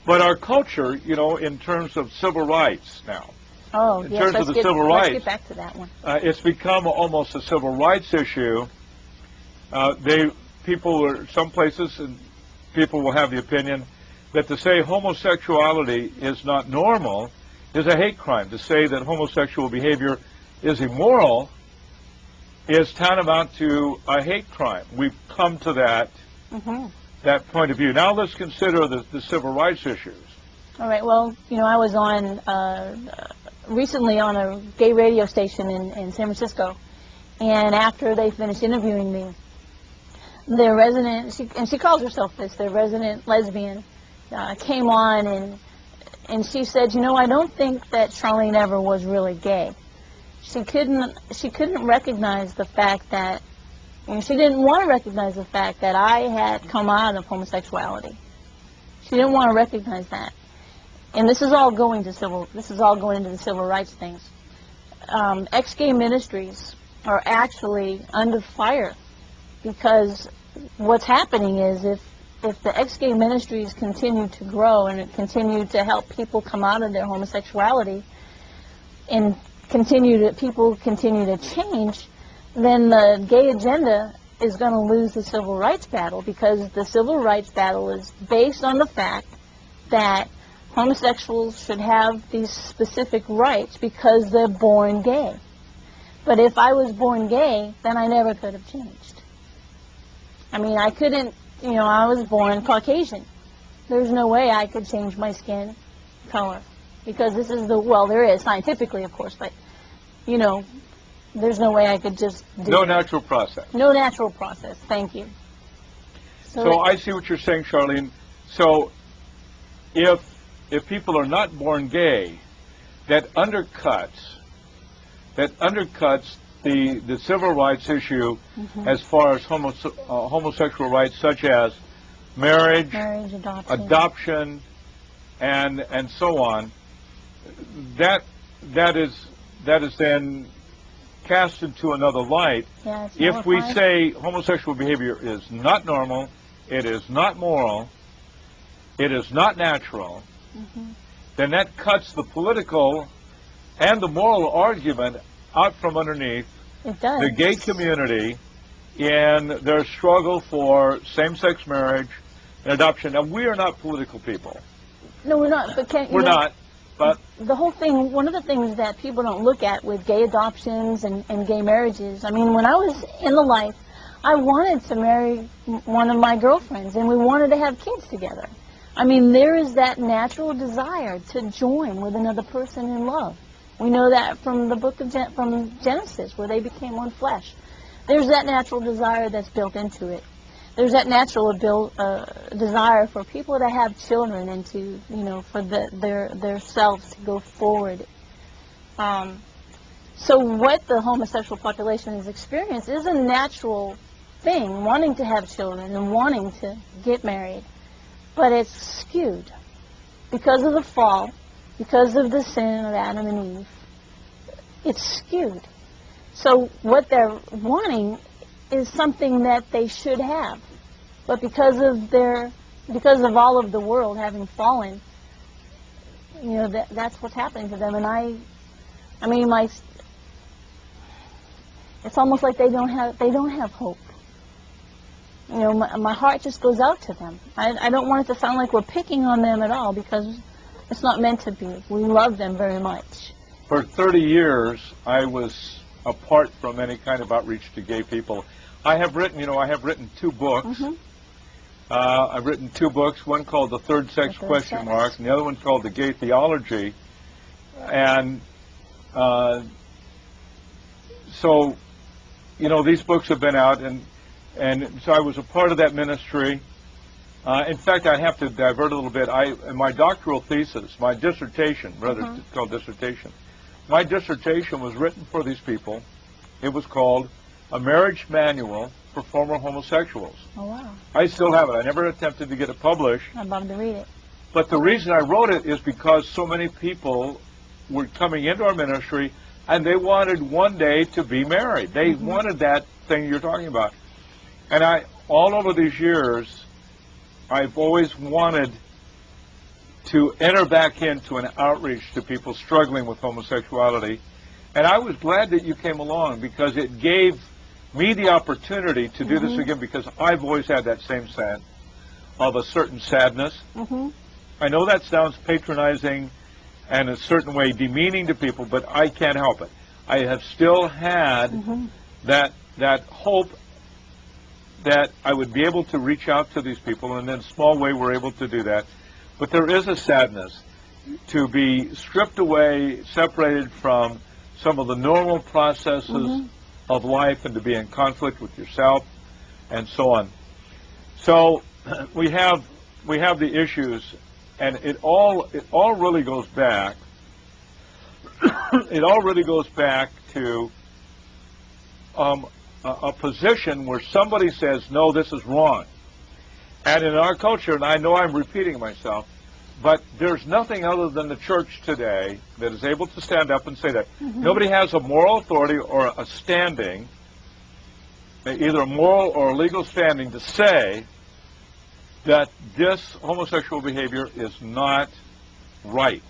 But our culture, you know, in terms of civil rights now, Oh, in yes, terms of the civil rights, let's get back to that one. it's become almost a civil rights issue. Some places, and people will have the opinion that to say homosexuality is not normal is a hate crime. To say that homosexual behavior is immoral is tantamount to a hate crime. We've come to that that point of view. Now let's consider the civil rights issues. All right. Well, you know, I was on recently on a gay radio station in San Francisco, and after they finished interviewing me, their resident, and she calls herself this, their resident lesbian, came on and she said, you know, I don't think that Charlene ever was really gay. She couldn't recognize the fact that, you know, she didn't want to recognize the fact that I had come out of homosexuality. She didn't want to recognize that. And this is all going into the civil rights things. Ex-gay ministries are actually under fire because what's happening is if the ex-gay ministries continue to grow and continue to help people come out of their homosexuality and people continue to change, then the gay agenda is going to lose the civil rights battle, because the civil rights battle is based on the fact that homosexuals should have these specific rights because they're born gay. But if I was born gay, then I never could have changed. I mean, I couldn't, you know, I was born Caucasian. There's no way I could change my skin color, because this is well, there is scientifically, of course, but, you know, there's no way I could just do No natural process. No natural process. Thank you. So I see what you're saying, Charlene. So if people are not born gay, that undercuts the civil rights issue as far as homosexual rights, such as marriage, adoption, and so on. That is then cast into another light. Yeah, if we say homosexual behavior is not normal, it is not moral, it is not natural, then that cuts the political and the moral argument out from underneath the gay community in their struggle for same-sex marriage and adoption. Now, we are not political people. No, we're not. But we're not. But the whole thing, one of the things that people don't look at with gay adoptions and gay marriages, I mean, when I was in the life, I wanted to marry one of my girlfriends, and we wanted to have kids together. I mean, there is that natural desire to join with another person in love. We know that from the book of from Genesis, where they became one flesh. There's that natural desire that's built into it. There's that natural desire for people to have children and to, you know, for their selves to go forward. So what the homosexual population has experienced is a natural thing, wanting to have children and wanting to get married. But it's skewed because of the fall, because of the sin of Adam and Eve. It's skewed. So what they're wanting is something that they should have, but because of all of the world having fallen, you know, that's what's happening to them. And I mean, it's almost like they don't have hope. You know, my heart just goes out to them. I don't want it to sound like we're picking on them at all, because it's not meant to be. We love them very much. For 30 years, I was apart from any kind of outreach to gay people. I have written 2 books. I've written 2 books, one called The Third Sex Question Mark, and the other one called The Gay Theology. And so, you know, these books have been out, and so I was a part of that ministry. In fact, I have to divert a little bit. In my doctoral thesis, my dissertation, rather it's called dissertation, my dissertation was written for these people. It was called A Marriage Manual for Former Homosexuals. Oh, wow. I still have it. I never attempted to get it published. I'd love to read it. But the reason I wrote it is because so many people were coming into our ministry, and they wanted one day to be married. They wanted that thing you're talking about. And all over these years, I've always wanted to enter back into an outreach to people struggling with homosexuality. And I was glad that you came along, because it gave me the opportunity to do this again, because I've always had that same sense of a certain sadness. I know that sounds patronizing and a certain way demeaning to people, but I can't help it. I have still had that hope that I would be able to reach out to these people, and in a small way we're able to do that. But there is a sadness to be stripped away, separated from some of the normal processes of life, and to be in conflict with yourself and so on. So we have the issues, and it all really goes back it all really goes back to a position where somebody says, no, this is wrong. And in our culture, and I know I'm repeating myself, but there's nothing other than the church today that is able to stand up and say that. Nobody has a moral authority or a standing, either a moral or a legal standing, to say that this homosexual behavior is not right.